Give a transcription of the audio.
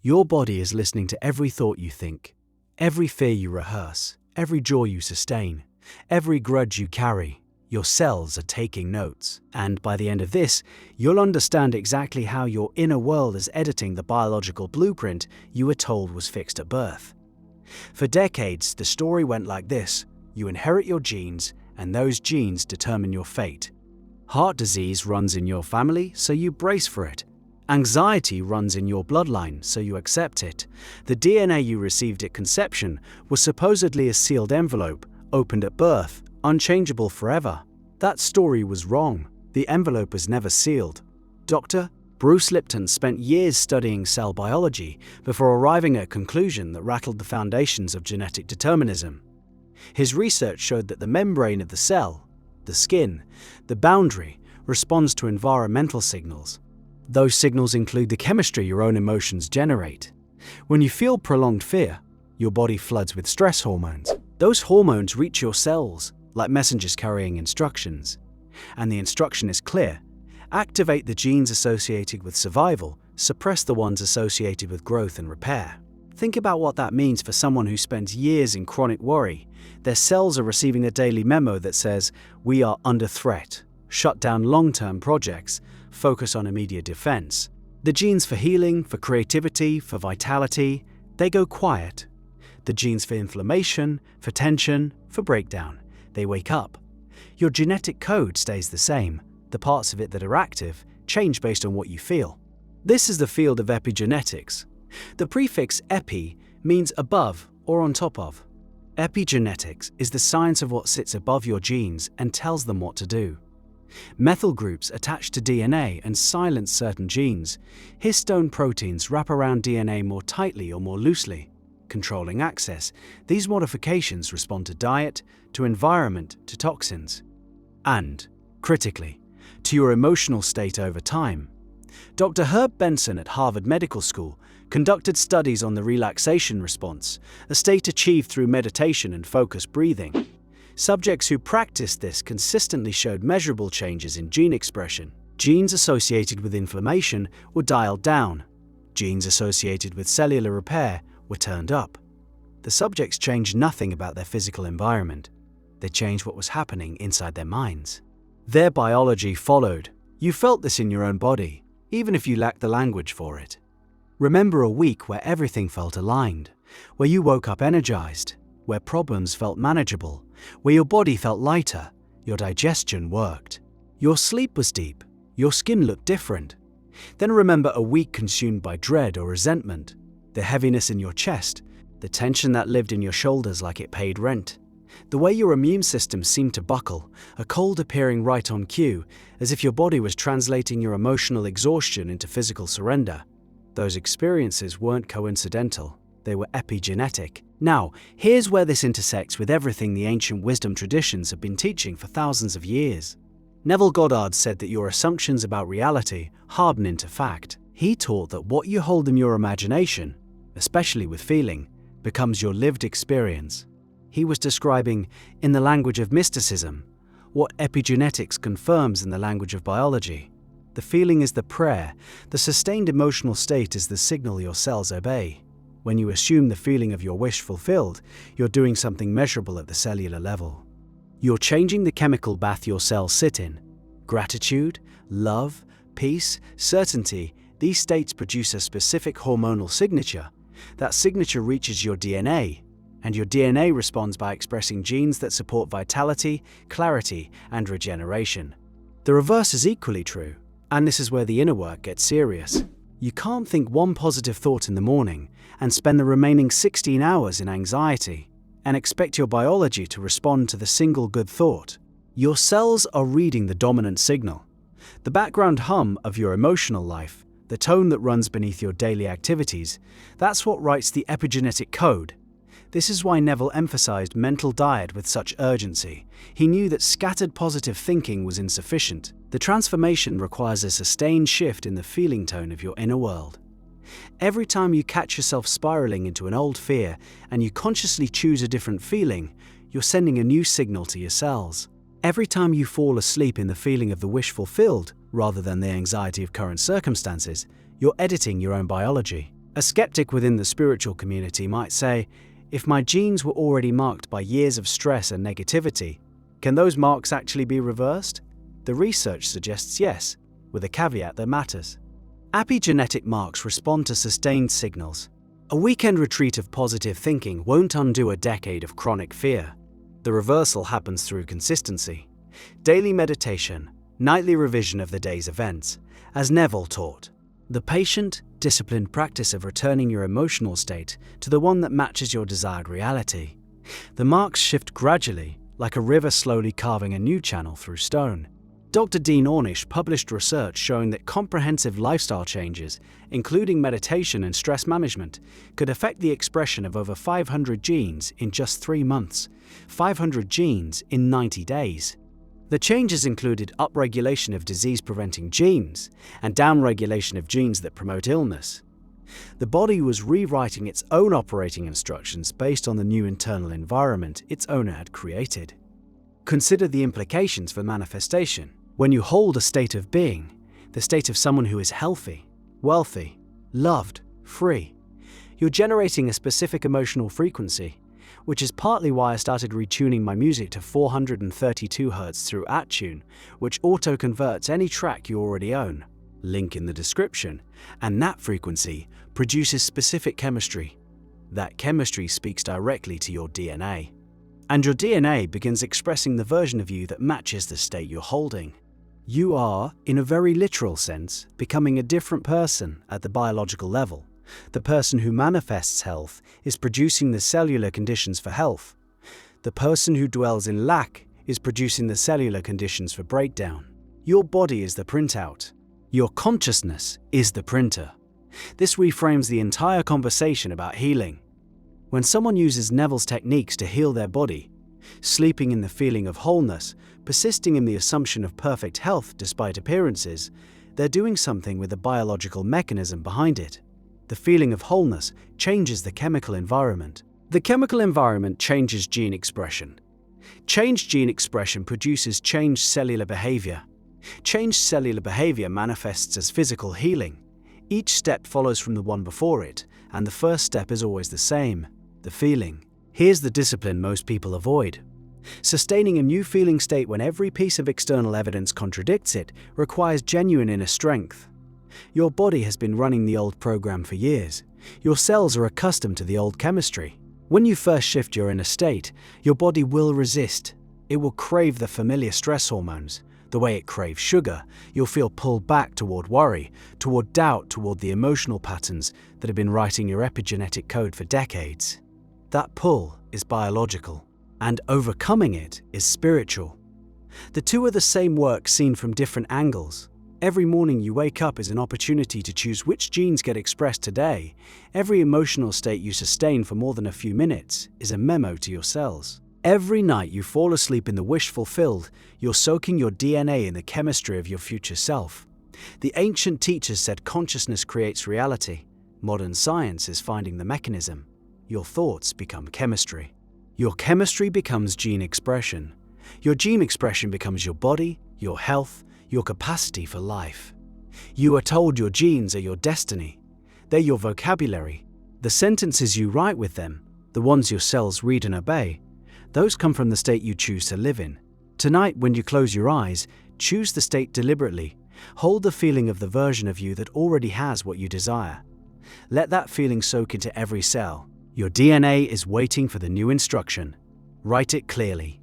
Your body is listening to every thought you think, every fear you rehearse, every joy you sustain, every grudge you carry. Your cells are taking notes. And by the end of this, you'll understand exactly how your inner world is editing the biological blueprint you were told was fixed at birth. For decades, the story went like this. You inherit your genes, and those genes determine your fate. Heart disease runs in your family, so you brace for it. Anxiety runs in your bloodline, so you accept it. The DNA you received at conception was supposedly a sealed envelope, opened at birth, unchangeable forever. That story was wrong. The envelope was never sealed. Dr. Bruce Lipton spent years studying cell biology before arriving at a conclusion that rattled the foundations of genetic determinism. His research showed that the membrane of the cell, the skin, the boundary, responds to environmental signals. Those signals include the chemistry your own emotions generate. When you feel prolonged fear, your body floods with stress hormones. Those hormones reach your cells like messengers carrying instructions. And the instruction is clear. Activate the genes associated with survival, suppress the ones associated with growth and repair. Think about what that means for someone who spends years in chronic worry. Their cells are receiving a daily memo that says, "We are under threat. Shut down long-term projects. Focus on immediate defense." The genes for healing, for creativity, for vitality, they go quiet. The genes for inflammation, for tension, for breakdown, they wake up. Your genetic code stays the same. The parts of it that are active change based on what you feel. This is the field of epigenetics. The prefix epi means above or on top of. Epigenetics is the science of what sits above your genes and tells them what to do. Methyl groups attach to DNA and silence certain genes. Histone proteins wrap around DNA more tightly or more loosely, controlling access. These modifications respond to diet, to environment, to toxins, and, critically, to your emotional state over time. Dr. Herb Benson at Harvard Medical School conducted studies on the relaxation response, a state achieved through meditation and focused breathing. Subjects who practiced this consistently showed measurable changes in gene expression. Genes associated with inflammation were dialed down. Genes associated with cellular repair were turned up. The subjects changed nothing about their physical environment. They changed what was happening inside their minds. Their biology followed. You felt this in your own body, even if you lacked the language for it. Remember a week where everything felt aligned, where you woke up energized, where problems felt manageable, where your body felt lighter, your digestion worked, your sleep was deep, your skin looked different. Then remember a week consumed by dread or resentment, the heaviness in your chest, the tension that lived in your shoulders like it paid rent, the way your immune system seemed to buckle, a cold appearing right on cue, as if your body was translating your emotional exhaustion into physical surrender. Those experiences weren't coincidental, they were epigenetic. Now, here's where this intersects with everything the ancient wisdom traditions have been teaching for thousands of years. Neville Goddard said that your assumptions about reality harden into fact. He taught that what you hold in your imagination, especially with feeling, becomes your lived experience. He was describing, in the language of mysticism, what epigenetics confirms in the language of biology. The feeling is the prayer, the sustained emotional state is the signal your cells obey. When you assume the feeling of your wish fulfilled, you're doing something measurable at the cellular level. You're changing the chemical bath your cells sit in. Gratitude, love, peace, certainty, these states produce a specific hormonal signature. That signature reaches your DNA, and your DNA responds by expressing genes that support vitality, clarity, and regeneration. The reverse is equally true, and this is where the inner work gets serious. You can't think one positive thought in the morning and spend the remaining 16 hours in anxiety and expect your biology to respond to the single good thought. Your cells are reading the dominant signal, the background hum of your emotional life, the tone that runs beneath your daily activities. That's what writes the epigenetic code. This is why Neville emphasized mental diet with such urgency. He knew that scattered positive thinking was insufficient. The transformation requires a sustained shift in the feeling tone of your inner world. Every time you catch yourself spiraling into an old fear and you consciously choose a different feeling, you're sending a new signal to your cells. Every time you fall asleep in the feeling of the wish fulfilled, rather than the anxiety of current circumstances, you're editing your own biology. A skeptic within the spiritual community might say, if my genes were already marked by years of stress and negativity, can those marks actually be reversed? The research suggests yes, with a caveat that matters. Epigenetic marks respond to sustained signals. A weekend retreat of positive thinking won't undo a decade of chronic fear. The reversal happens through consistency. Daily meditation, nightly revision of the day's events, as Neville taught. The patient, disciplined practice of returning your emotional state to the one that matches your desired reality. The marks shift gradually, like a river slowly carving a new channel through stone. Dr. Dean Ornish published research showing that comprehensive lifestyle changes, including meditation and stress management, could affect the expression of over 500 genes in just 3 months, 500 genes in 90 days. The changes included upregulation of disease-preventing genes and downregulation of genes that promote illness. The body was rewriting its own operating instructions based on the new internal environment its owner had created. Consider the implications for manifestation. When you hold a state of being, the state of someone who is healthy, wealthy, loved, free, you're generating a specific emotional frequency, which is partly why I started retuning my music to 432 Hz through Attune, which auto-converts any track you already own, link in the description, and that frequency produces specific chemistry. That chemistry speaks directly to your DNA. And your DNA begins expressing the version of you that matches the state you're holding. You are, in a very literal sense, becoming a different person at the biological level. The person who manifests health is producing the cellular conditions for health. The person who dwells in lack is producing the cellular conditions for breakdown. Your body is the printout. Your consciousness is the printer. This reframes the entire conversation about healing. When someone uses Neville's techniques to heal their body, sleeping in the feeling of wholeness, persisting in the assumption of perfect health despite appearances, they're doing something with the biological mechanism behind it. The feeling of wholeness changes the chemical environment. The chemical environment changes gene expression. Changed gene expression produces changed cellular behavior. Changed cellular behavior manifests as physical healing. Each step follows from the one before it, and the first step is always the same. The feeling. Here's the discipline most people avoid. Sustaining a new feeling state when every piece of external evidence contradicts it requires genuine inner strength. Your body has been running the old program for years. Your cells are accustomed to the old chemistry. When you first shift your inner state, your body will resist. It will crave the familiar stress hormones. The way it craves sugar, you'll feel pulled back toward worry, toward doubt, toward the emotional patterns that have been writing your epigenetic code for decades. That pull is biological, and overcoming it is spiritual. The two are the same work seen from different angles. Every morning you wake up is an opportunity to choose which genes get expressed today. Every emotional state you sustain for more than a few minutes is a memo to your cells. Every night you fall asleep in the wish fulfilled, you're soaking your DNA in the chemistry of your future self. The ancient teachers said consciousness creates reality. Modern science is finding the mechanism. Your thoughts become chemistry. Your chemistry becomes gene expression. Your gene expression becomes your body, your health, your capacity for life. You are told your genes are your destiny. They're your vocabulary. The sentences you write with them, the ones your cells read and obey, those come from the state you choose to live in. Tonight, when you close your eyes, choose the state deliberately. Hold the feeling of the version of you that already has what you desire. Let that feeling soak into every cell. Your DNA is waiting for the new instruction. Write it clearly.